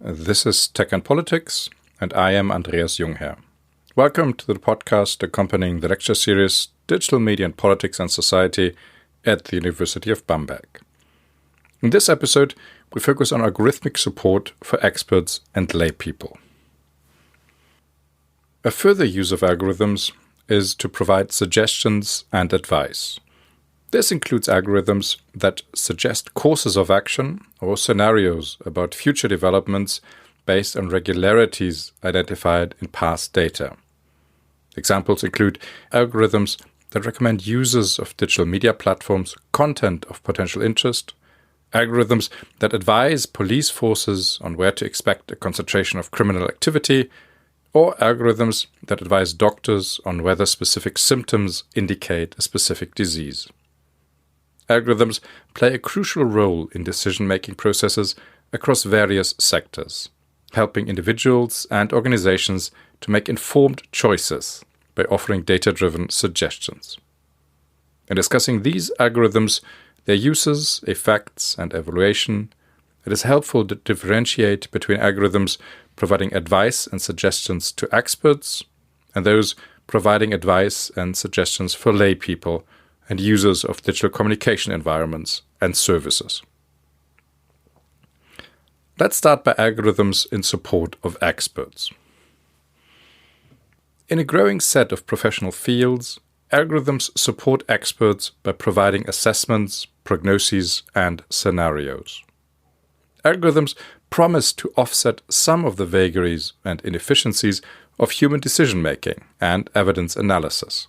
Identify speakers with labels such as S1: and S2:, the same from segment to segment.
S1: This is Tech and Politics, and I am Andreas Jungherr. Welcome to the podcast accompanying the lecture series Digital Media and Politics and Society at the University of Bamberg. In this episode, we focus on algorithmic support for experts and lay people. A further use of algorithms is to provide suggestions and advice. This includes algorithms that suggest courses of action or scenarios about future developments based on regularities identified in past data. Examples include algorithms that recommend users of digital media platforms content of potential interest, algorithms that advise police forces on where to expect a concentration of criminal activity, or algorithms that advise doctors on whether specific symptoms indicate a specific disease. Algorithms play a crucial role in decision-making processes across various sectors, helping individuals and organizations to make informed choices by offering data-driven suggestions. In discussing these algorithms, their uses, effects, and evaluation, it is helpful to differentiate between algorithms providing advice and suggestions to experts and those providing advice and suggestions for lay people and users of digital communication environments and services. Let's start by algorithms in support of experts. In a growing set of professional fields, algorithms support experts by providing assessments, prognoses, and scenarios. Algorithms promise to offset some of the vagaries and inefficiencies of human decision-making and evidence analysis.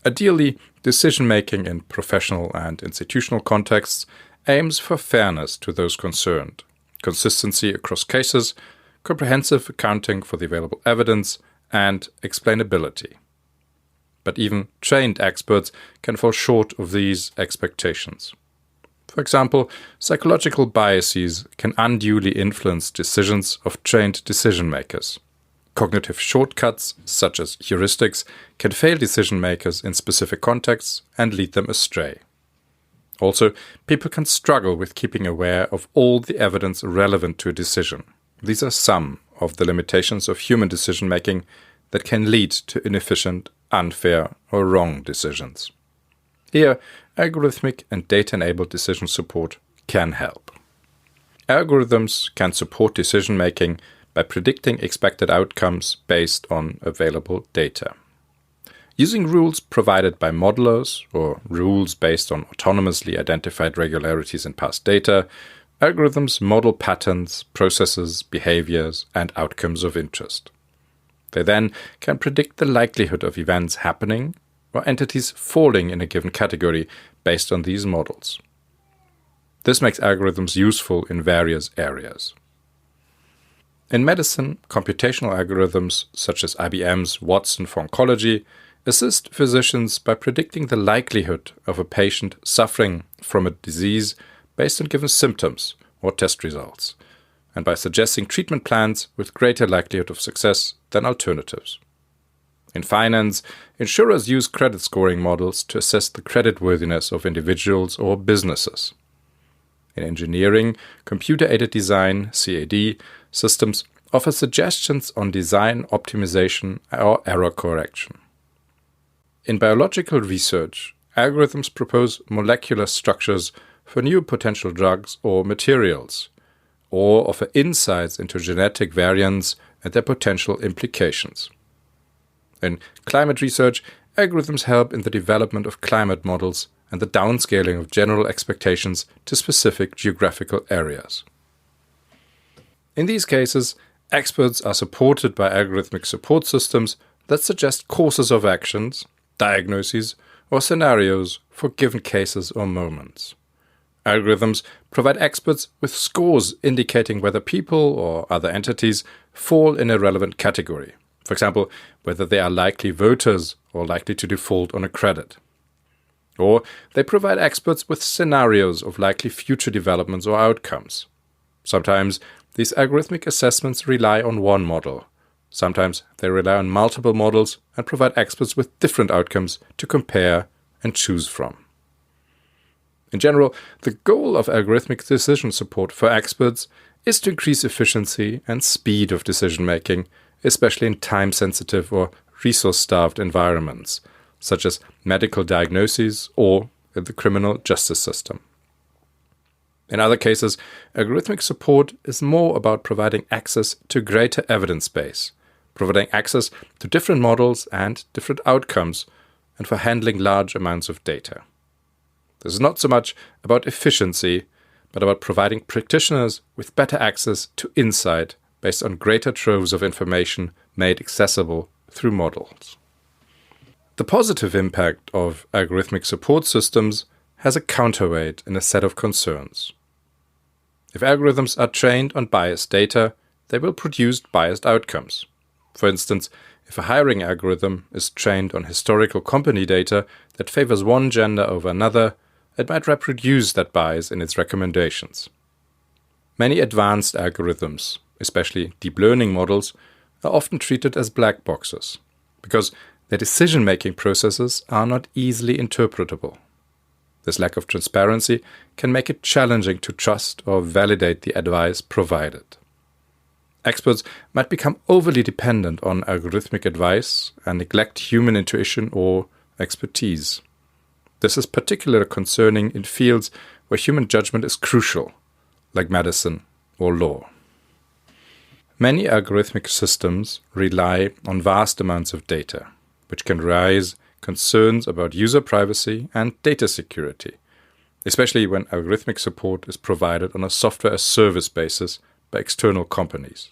S1: Ideally, decision-making in professional and institutional contexts aims for fairness to those concerned, consistency across cases, comprehensive accounting for the available evidence, and explainability. But even trained experts can fall short of these expectations. For example, psychological biases can unduly influence decisions of trained decision-makers. Cognitive shortcuts, such as heuristics, can fail decision-makers in specific contexts and lead them astray. Also, people can struggle with keeping aware of all the evidence relevant to a decision. These are some of the limitations of human decision-making that can lead to inefficient, unfair, or wrong decisions. Here, algorithmic and data-enabled decision support can help. Algorithms can support decision-making by predicting expected outcomes based on available data. Using rules provided by modelers or rules based on autonomously identified regularities in past data, algorithms model patterns, processes, behaviors, and outcomes of interest. They then can predict the likelihood of events happening or entities falling in a given category based on these models. This makes algorithms useful in various areas. In medicine, computational algorithms such as IBM's Watson for oncology assist physicians by predicting the likelihood of a patient suffering from a disease based on given symptoms or test results, and by suggesting treatment plans with greater likelihood of success than alternatives. In finance, insurers use credit scoring models to assess the creditworthiness of individuals or businesses. In engineering, computer-aided design (CAD) systems offer suggestions on design optimization or error correction. In biological research, algorithms propose molecular structures for new potential drugs or materials, or offer insights into genetic variants and their potential implications. In climate research, algorithms help in the development of climate models and the downscaling of general expectations to specific geographical areas. In these cases, experts are supported by algorithmic support systems that suggest courses of actions, diagnoses, or scenarios for given cases or moments. Algorithms provide experts with scores indicating whether people or other entities fall in a relevant category. For example, whether they are likely voters or likely to default on a credit. Or they provide experts with scenarios of likely future developments or outcomes. Sometimes these algorithmic assessments rely on one model. Sometimes they rely on multiple models and provide experts with different outcomes to compare and choose from. In general, the goal of algorithmic decision support for experts is to increase efficiency and speed of decision-making, especially in time-sensitive or resource-starved environments, such as medical diagnoses or in the criminal justice system. In other cases, algorithmic support is more about providing access to greater evidence base, providing access to different models and different outcomes, and for handling large amounts of data. This is not so much about efficiency, but about providing practitioners with better access to insight based on greater troves of information made accessible through models. The positive impact of algorithmic support systems has a counterweight in a set of concerns. If algorithms are trained on biased data, they will produce biased outcomes. For instance, if a hiring algorithm is trained on historical company data that favors one gender over another, it might reproduce that bias in its recommendations. Many advanced algorithms, especially deep learning models, are often treated as black boxes, because their decision-making processes are not easily interpretable. This lack of transparency can make it challenging to trust or validate the advice provided. Experts might become overly dependent on algorithmic advice and neglect human intuition or expertise. This is particularly concerning in fields where human judgment is crucial, like medicine or law. Many algorithmic systems rely on vast amounts of data, which can raise concerns about user privacy and data security, especially when algorithmic support is provided on a software-as-service basis by external companies.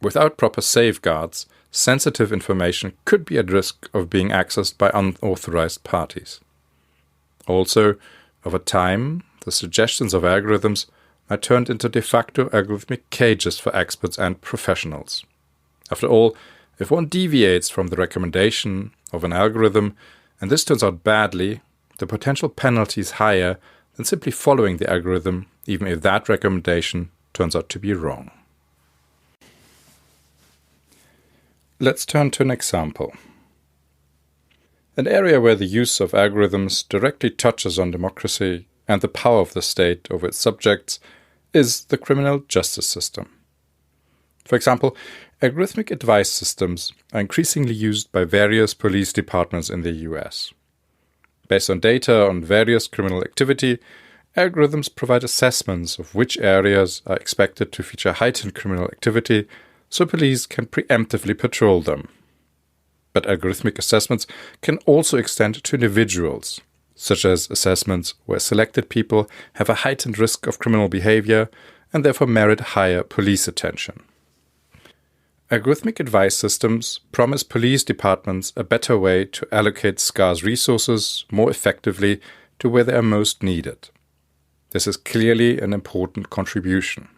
S1: Without proper safeguards, sensitive information could be at risk of being accessed by unauthorized parties. Also, over time, the suggestions of algorithms are turned into de facto algorithmic cages for experts and professionals. After all, if one deviates from the recommendation of an algorithm, and this turns out badly, the potential penalty is higher than simply following the algorithm, even if that recommendation turns out to be wrong. Let's turn to an example. An area where the use of algorithms directly touches on democracy and the power of the state over its subjects is the criminal justice system. For example, algorithmic advice systems are increasingly used by various police departments in the US. Based on data on various criminal activity, algorithms provide assessments of which areas are expected to feature heightened criminal activity so police can preemptively patrol them. But algorithmic assessments can also extend to individuals, such as assessments where selected people have a heightened risk of criminal behavior and therefore merit higher police attention. Algorithmic advice systems promise police departments a better way to allocate scarce resources more effectively to where they are most needed. This is clearly an important contribution.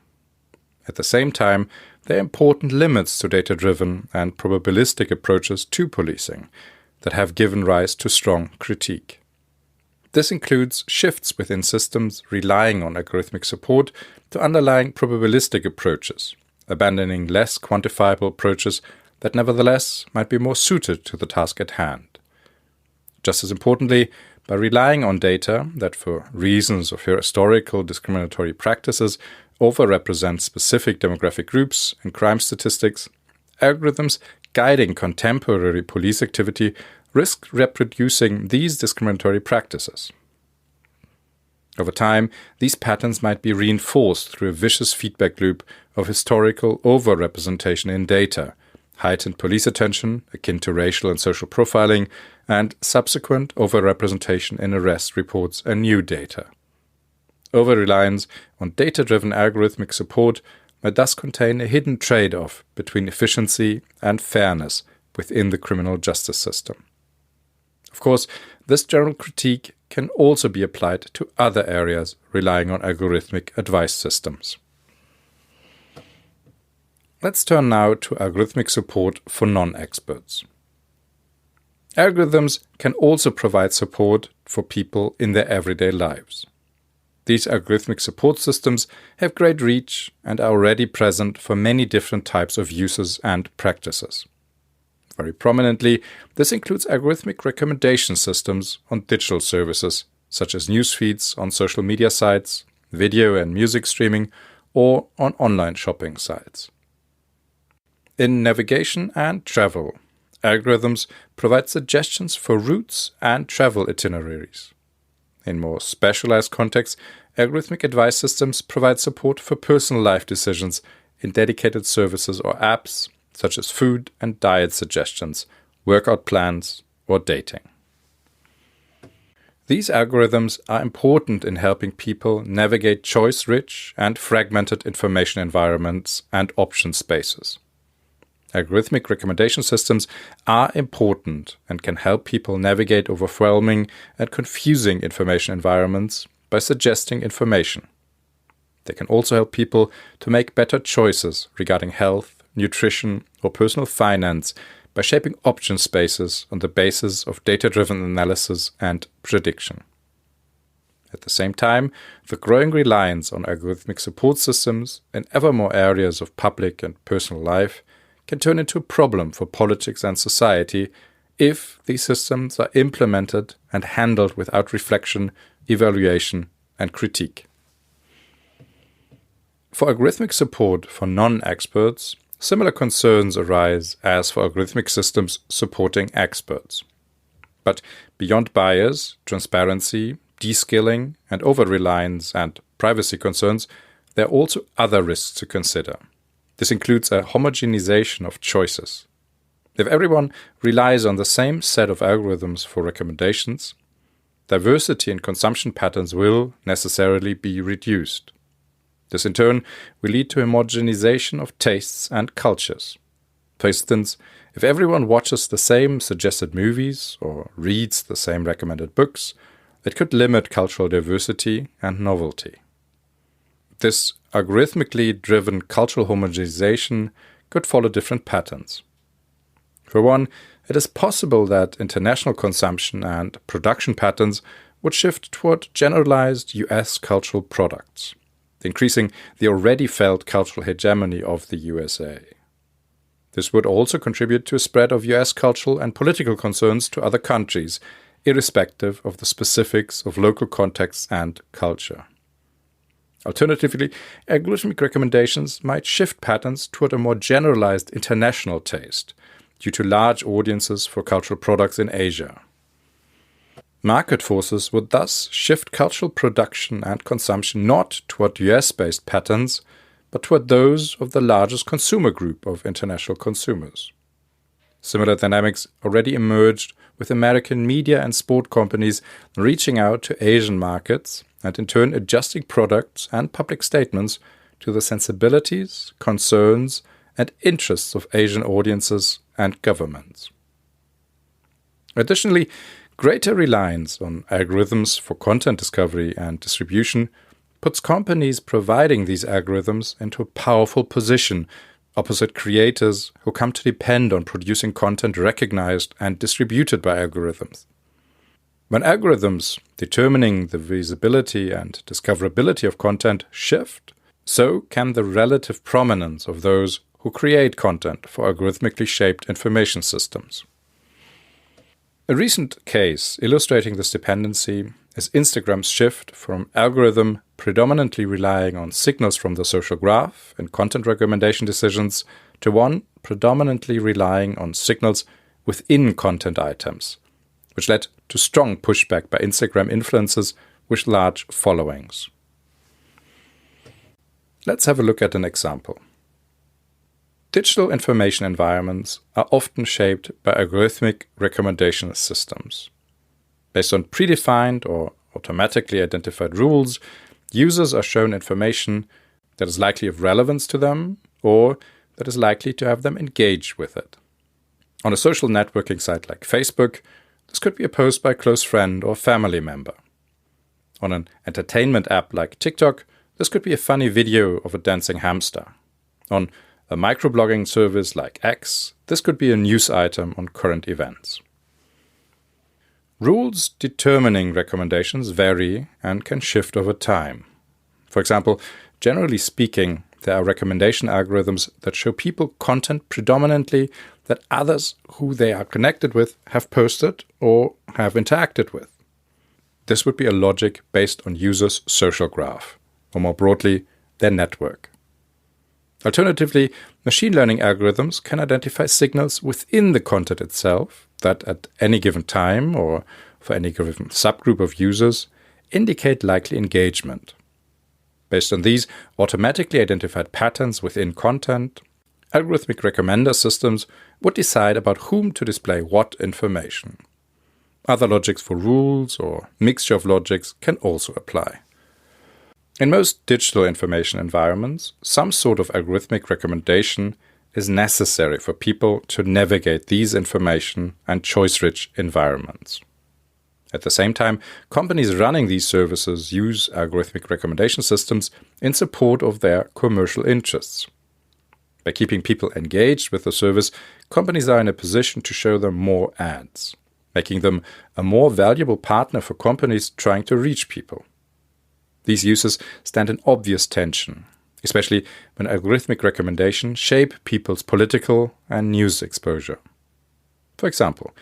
S1: At the same time, there are important limits to data-driven and probabilistic approaches to policing that have given rise to strong critique. This includes shifts within systems relying on algorithmic support to underlying probabilistic approaches, abandoning less quantifiable approaches that nevertheless might be more suited to the task at hand. Just as importantly, by relying on data that for reasons of historical discriminatory practices overrepresent specific demographic groups in crime statistics, algorithms guiding contemporary police activity risk reproducing these discriminatory practices. Over time, these patterns might be reinforced through a vicious feedback loop of historical overrepresentation in data, heightened police attention akin to racial and social profiling, and subsequent overrepresentation in arrest reports and new data. Over-reliance on data-driven algorithmic support might thus contain a hidden trade-off between efficiency and fairness within the criminal justice system. Of course, this general critique can also be applied to other areas relying on algorithmic advice systems. Let's turn now to algorithmic support for non-experts. Algorithms can also provide support for people in their everyday lives. These algorithmic support systems have great reach and are already present for many different types of uses and practices. Very prominently, this includes algorithmic recommendation systems on digital services, such as news feeds on social media sites, video and music streaming, or on online shopping sites. In navigation and travel, algorithms provide suggestions for routes and travel itineraries. In more specialized contexts, algorithmic advice systems provide support for personal life decisions in dedicated services or apps, such as food and diet suggestions, workout plans, or dating. These algorithms are important in helping people navigate choice-rich and fragmented information environments and option spaces. Algorithmic recommendation systems are important and can help people navigate overwhelming and confusing information environments by suggesting information. They can also help people to make better choices regarding health, nutrition, or personal finance by shaping option spaces on the basis of data-driven analysis and prediction. At the same time, the growing reliance on algorithmic support systems in ever more areas of public and personal life can turn into a problem for politics and society if these systems are implemented and handled without reflection, evaluation, and critique. For algorithmic support for non-experts, similar concerns arise as for algorithmic systems supporting experts. But beyond bias, transparency, de-skilling, and over-reliance and privacy concerns, there are also other risks to consider. This includes a homogenization of choices. If everyone relies on the same set of algorithms for recommendations, diversity in consumption patterns will necessarily be reduced. This in turn will lead to homogenization of tastes and cultures. For instance, if everyone watches the same suggested movies or reads the same recommended books, it could limit cultural diversity and novelty. This algorithmically driven cultural homogenization could follow different patterns. For one, it is possible that international consumption and production patterns would shift toward generalized US cultural products, increasing the already felt cultural hegemony of the USA. This would also contribute to a spread of US cultural and political concerns to other countries, irrespective of the specifics of local contexts and culture. Alternatively, algorithmic recommendations might shift patterns toward a more generalized international taste, due to large audiences for cultural products in Asia. Market forces would thus shift cultural production and consumption not toward US-based patterns, but toward those of the largest consumer group of international consumers. Similar dynamics already emerged with American media and sport companies reaching out to Asian markets and in turn adjusting products and public statements to the sensibilities, concerns, and interests of Asian audiences and governments. Additionally, greater reliance on algorithms for content discovery and distribution puts companies providing these algorithms into a powerful position opposite creators who come to depend on producing content recognized and distributed by algorithms. When algorithms determining the visibility and discoverability of content shift, so can the relative prominence of those who create content for algorithmically shaped information systems. A recent case illustrating this dependency is Instagram's shift from algorithm predominantly relying on signals from the social graph in content recommendation decisions to one predominantly relying on signals within content items, which led to strong pushback by Instagram influencers with large followings. Let's have a look at an example. Digital information environments are often shaped by algorithmic recommendation systems. Based on predefined or automatically identified rules, users are shown information that is likely of relevance to them or that is likely to have them engage with it. On a social networking site like Facebook, this could be a post by a close friend or family member. On an entertainment app like TikTok, this could be a funny video of a dancing hamster. On a microblogging service like X, this could be a news item on current events. Rules determining recommendations vary and can shift over time. For example, generally speaking, there are recommendation algorithms that show people content predominantly that others who they are connected with have posted or have interacted with. This would be a logic based on users' social graph, or more broadly, their network. Alternatively, machine learning algorithms can identify signals within the content itself that at any given time or for any given subgroup of users indicate likely engagement. Based on these automatically identified patterns within content, algorithmic recommender systems would decide about whom to display what information. Other logics for rules or mixture of logics can also apply. In most digital information environments, some sort of algorithmic recommendation is necessary for people to navigate these information and choice-rich environments. At the same time, companies running these services use algorithmic recommendation systems in support of their commercial interests. By keeping people engaged with the service, companies are in a position to show them more ads, making them a more valuable partner for companies trying to reach people. These uses stand in obvious tension, especially when algorithmic recommendations shape people's political and news exposure. For example,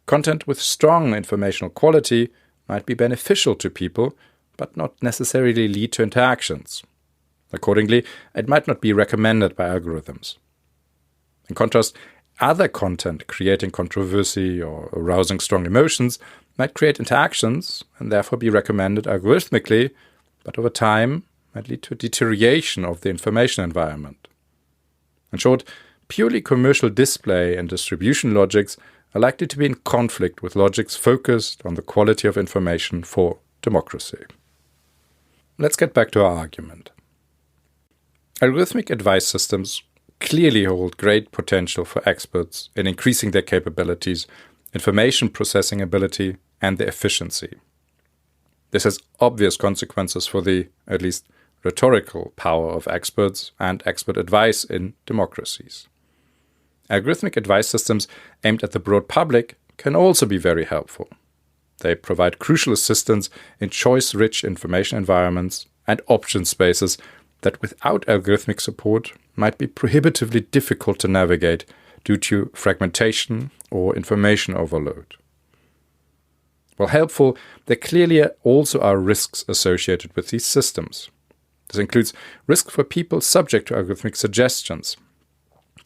S1: content with strong informational quality might be beneficial to people, but not necessarily lead to interactions. Accordingly, it might not be recommended by algorithms. In contrast, other content creating controversy or arousing strong emotions might create interactions and therefore be recommended algorithmically, but over time might lead to a deterioration of the information environment. In short, purely commercial display and distribution logics are likely to be in conflict with logics focused on the quality of information for democracy. Let's get back to our argument. Algorithmic advice systems clearly hold great potential for experts in increasing their capabilities, information processing ability, and their efficiency. This has obvious consequences for the, at least rhetorical, power of experts and expert advice in democracies. Algorithmic advice systems aimed at the broad public can also be very helpful. They provide crucial assistance in choice-rich information environments and option spaces that without algorithmic support might be prohibitively difficult to navigate due to fragmentation or information overload. While helpful, there clearly also are risks associated with these systems. This includes risk for people subject to algorithmic suggestions,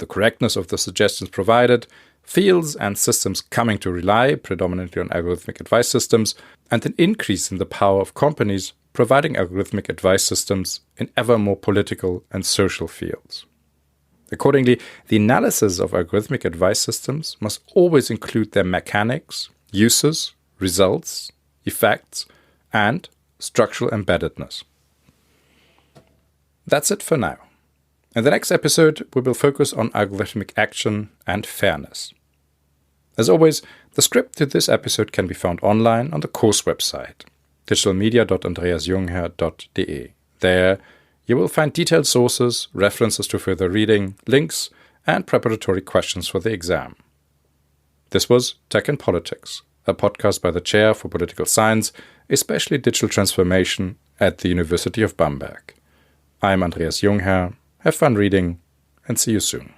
S1: the correctness of the suggestions provided, fields and systems coming to rely predominantly on algorithmic advice systems, and an increase in the power of companies providing algorithmic advice systems in ever more political and social fields. Accordingly, the analysis of algorithmic advice systems must always include their mechanics, uses, results, effects, and structural embeddedness. That's it for now. In the next episode, we will focus on algorithmic action and fairness. As always, the script to this episode can be found online on the course website, digitalmedia.andreasjungherr.de. There, you will find detailed sources, references to further reading, links, and preparatory questions for the exam. This was Tech and Politics, a podcast by the Chair for Political Science, especially Digital Transformation at the University of Bamberg. I'm Andreas Jungherr. Have fun reading, and see you soon.